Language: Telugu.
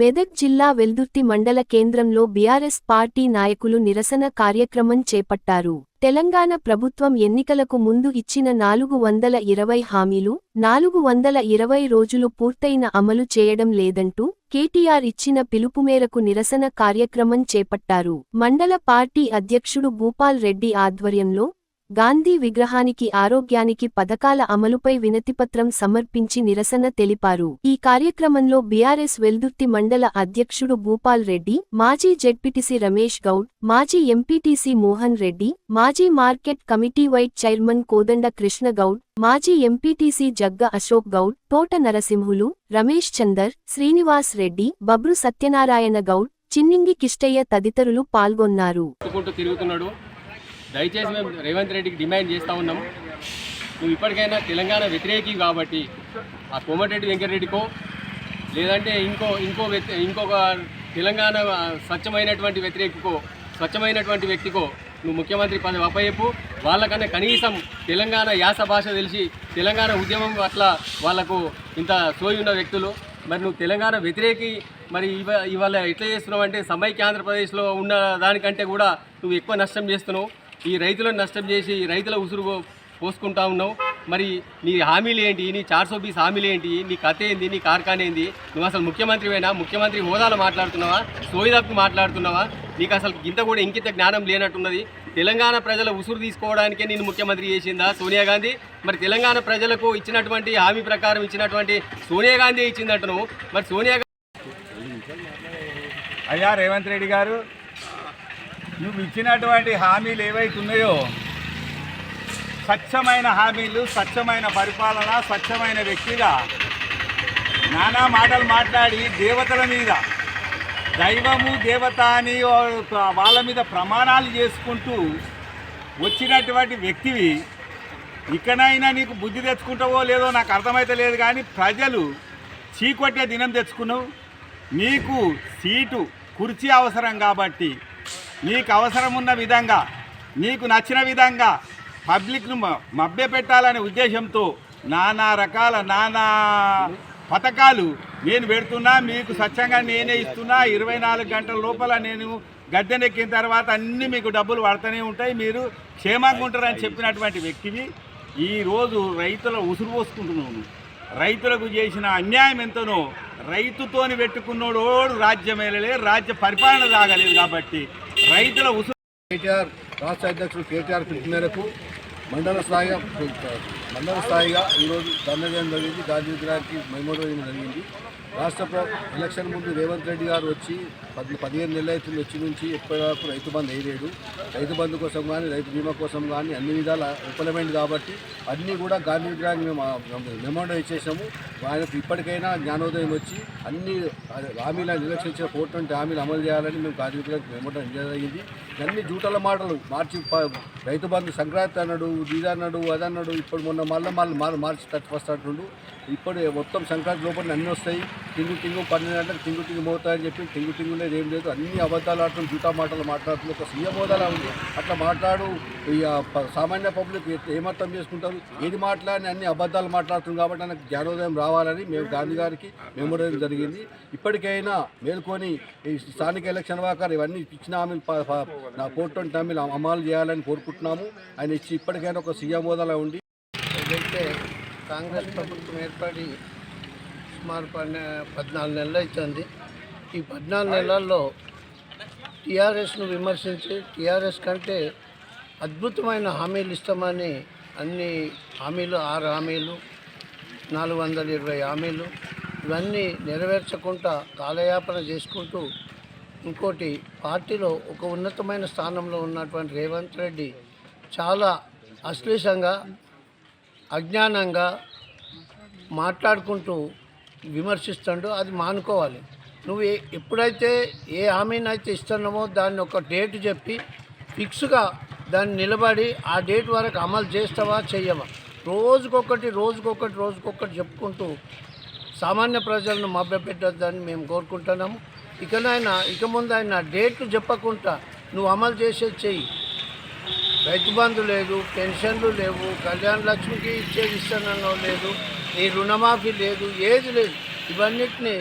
మెదక్ జిల్లా వెల్దుర్తి మండల కేంద్రంలో బీఆర్ఎస్ పార్టీ నాయకులు నిరసన కార్యక్రమం చేపట్టారు. తెలంగాణ ప్రభుత్వం ఎన్నికలకు ముందు ఇచ్చిన 420 హామీలు 420 రోజులు పూర్తయిన అమలు చేయడం లేదంటూ కేటీఆర్ ఇచ్చిన పిలుపు మేరకు నిరసన కార్యక్రమం చేపట్టారు. మండల పార్టీ అధ్యక్షుడు భూపాల్ రెడ్డి ఆధ్వర్యంలో గాంధీ విగ్రహానికి ఆరోగ్యానికి పథకాల అమలుపై వినతిపత్రం సమర్పించి నిరసన తెలిపారు. ఈ కార్యక్రమంలో బీఆర్ఎస్ వెల్దుర్తి మండల అధ్యక్షుడు భూపాల్ రెడ్డి, మాజీ జెడ్పీటీసీ రమేష్ గౌడ్, మాజీ ఎంపీటీసీ మోహన్ రెడ్డి, మాజీ మార్కెట్ కమిటీ వైస్ చైర్మన్ కోదండ కృష్ణ గౌడ్, మాజీ ఎంపీటీసీ జగ్గ అశోక్ గౌడ్, తోట నరసింహులు, రమేష్ చందర్, శ్రీనివాస్ రెడ్డి, బబ్రు సత్యనారాయణ గౌడ్, చిన్నింగి కిష్టయ్య తదితరులు పాల్గొన్నారు. దయచేసి మేము రేవంత్ రెడ్డికి డిమాండ్ చేస్తూ ఉన్నాం. నువ్వు ఇప్పటికైనా తెలంగాణ వ్యతిరేకి కాబట్టి ఆ కోమటిరెడ్డి వెంకటరెడ్డికో లేదంటే ఇంకొక తెలంగాణ స్వచ్ఛమైనటువంటి వ్యక్తికో నువ్వు ముఖ్యమంత్రి పదవి అప్పయ్యపు. వాళ్ళకన్నా కనీసం తెలంగాణ యాస భాష తెలిసి తెలంగాణ ఉద్యమం పట్ల వాళ్లకు ఇంత సోయి ఉన్న వ్యక్తులు. మరి నువ్వు తెలంగాణ వ్యతిరేకి మరి ఇవాళ ఎట్లా చేస్తున్నావు అంటే సమైక్య ఆంధ్రప్రదేశ్లో ఉన్న దానికంటే కూడా నువ్వు ఎక్కువ నష్టం చేస్తున్నావు. ఈ రైతులను నష్టం చేసి రైతుల ఉసురు పోసుకుంటా ఉన్నావు. మరి నీ హామీలు ఏంటి, నీ 420 హామీలు ఏంటి, నీ కథ ఏంది, నీ కార్ఖాన ఏంది? నువ్వు అసలు ముఖ్యమంత్రివేనా? ముఖ్యమంత్రి హోదాలో మాట్లాడుతున్నావా? సోయిదాపు మాట్లాడుతున్నావా? నీకు అసలు ఇంత జ్ఞానం లేనట్టున్నది. తెలంగాణ ప్రజల ఉసురు తీసుకోవడానికే నేను ముఖ్యమంత్రి చేసిందా సోనియా గాంధీ? మరి తెలంగాణ ప్రజలకు ఇచ్చినటువంటి హామీ ప్రకారం ఇచ్చినటువంటి సోనియా గాంధీ ఇచ్చిందంటను. మరి సోనియా అయ్యా రేవంత్ రెడ్డి గారు, నువ్వు ఇచ్చినటువంటి హామీలు ఏవైతున్నాయో స్వచ్ఛమైన హామీలు, స్వచ్ఛమైన పరిపాలన, స్వచ్ఛమైన వ్యక్తిగా నానా మాటలు మాట్లాడి దేవతల మీద దైవము దేవత అని వాళ్ళ మీద ప్రమాణాలు చేసుకుంటూ వచ్చినటువంటి వ్యక్తివి. ఇకనైనా నీకు బుద్ధి తెచ్చుకుంటావో లేదో నాకు అర్థమైతే లేదు, కానీ ప్రజలు చీకొట్టే దినం తెచ్చుకున్నావు. నీకు సీటు కుర్చీ అవసరం కాబట్టి నీకు అవసరం ఉన్న విధంగా, నీకు నచ్చిన విధంగా పబ్లిక్ను మభ్యపెట్టాలనే ఉద్దేశంతో నానా పథకాలు నేను పెడుతున్నా, మీకు స్వచ్ఛంగా నేనే ఇస్తున్నా, 24 గంటల లోపల నేను గద్దెనెక్కిన తర్వాత అన్నీ మీకు డబ్బులు పడుతూనే ఉంటాయి, మీరు క్షేమంగా ఉంటారని చెప్పినటువంటి వ్యక్తివి ఈరోజు రైతుల ఉసురు పోసుకుంటున్నావు. రైతులకు చేసిన అన్యాయం ఎంతనో, రైతుతోని పెట్టుకున్నోడు రాజ్యమేలలే, రాజ్య పరిపాలన సాగలేదు. కాబట్టి రైతుల ఉసురు కేటీఆర్ రాష్ట్ర అధ్యక్షుడు కేటీఆర్ పిలుపు మేరకు మండల స్థాయిగా ఈరోజు ధర్నా చేయడం జరిగింది. గాంధీ విగ్రహానికి మెమోరియల్ చేయడం జరిగింది. రాష్ట్ర ఎలక్షన్ ముందు రేవంత్ రెడ్డి గారు వచ్చి 15 నెలల అవుతుంది వచ్చి నుంచి ఎప్పటివరకు రైతు బంధు వేయలేడు. రైతు బంధు కోసం కానీ రైతు బీమా కోసం కానీ అన్ని విధాల విఫలమైంది. కాబట్టి అన్నీ కూడా గాంధీ విగ్రహాన్ని మేము మెమోరియల్ ఇచ్చేసాము. ఆయనకు ఇప్పటికైనా జ్ఞానోదయం వచ్చి అన్ని హామీలు నిర్లక్ష్యించిన 420 హామీలు అమలు చేయాలని మేము గాంధీ విగ్రహానికి మెమోరియల్ జరిగింది. అన్ని జూటల మాటలు మార్చి రైతు బంధు సంక్రాంతి అన్నాడు, అన్నాడు, అదన్నాడు. ఇప్పుడు మొన్న మార్చి 31 అంటుండు. ఇప్పుడు మొత్తం సంక్రాంతి లోపల అన్నీ వస్తాయి. టింగు 12 గంటలకు టింగు మోతాయని చెప్పి టింగు లేదు, ఏం లేదు. అన్ని అబద్ధాలు ఆడుతుంది, జూటా మాటలు మాట్లాడుతుంది. ఒక సీఎం హోదాలా ఉంది. అట్లా మాట్లాడు సామాన్య పబ్లిక్ ఏమర్థం చేసుకుంటారు? ఏది మాట్లాడిని అన్ని అబద్ధాలు మాట్లాడుతుంది. కాబట్టి నాకు జ్ఞానోదయం రావాలని మేము గాంధీ గారికి మెమోరియల్ జరిగింది. ఇప్పటికైనా మేల్కొని ఈ స్థానిక ఎలక్షన్ వాకారు ఇవన్నీ ఇచ్చిన హామీలు 420 హామీలు అమలు చేయాలని కోరుకుంటున్నాము. ఆయన ఇచ్చి ఇప్పటికైనా ఒక సీఎం హోదాలా ఉండి ఏదైతే కాంగ్రెస్ ప్రభుత్వం ఏర్పడి సుమారు 14 నెలలు అవుతుంది. ఈ 14 నెలల్లో టీఆర్ఎస్ను విమర్శించి టీఆర్ఎస్ కంటే అద్భుతమైన హామీలు ఇస్తామని అన్ని హామీలు 6 హామీలు 420 హామీలు ఇవన్నీ నెరవేర్చకుండా కాలయాపన చేసుకుంటూ ఇంకోటి పార్టీలో ఒక ఉన్నతమైన స్థానంలో ఉన్నటువంటి రేవంత్ రెడ్డి చాలా అశ్లీషంగా అజ్ఞానంగా మాట్లాడుకుంటూ విమర్శిస్తాడు. అది మానుకోవాలి. నువ్వు ఎప్పుడైతే ఏ హామీనైతే ఇస్తున్నామో దాన్ని ఒక డేట్ చెప్పి ఫిక్స్గా దాన్ని నిలబడి ఆ డేట్ వరకు అమలు చేస్తావా చెయ్యవా? రోజుకొకటి చెప్పుకుంటూ సామాన్య ప్రజలను మభ్యపెట్టొద్దని మేము కోరుకుంటున్నాము. ఇక ముందు ఆయన డేట్లు చెప్పకుండా నువ్వు అమలు చేసేది చెయ్యి. రైతు బంధు లేదు, పెన్షన్లు లేవు, కళ్యాణ లక్ష్మికి ఇచ్చేది ఇస్తానో లేదు, నీ రుణమాఫీ లేదు, ఏది లేదు. ఇవన్నిటిని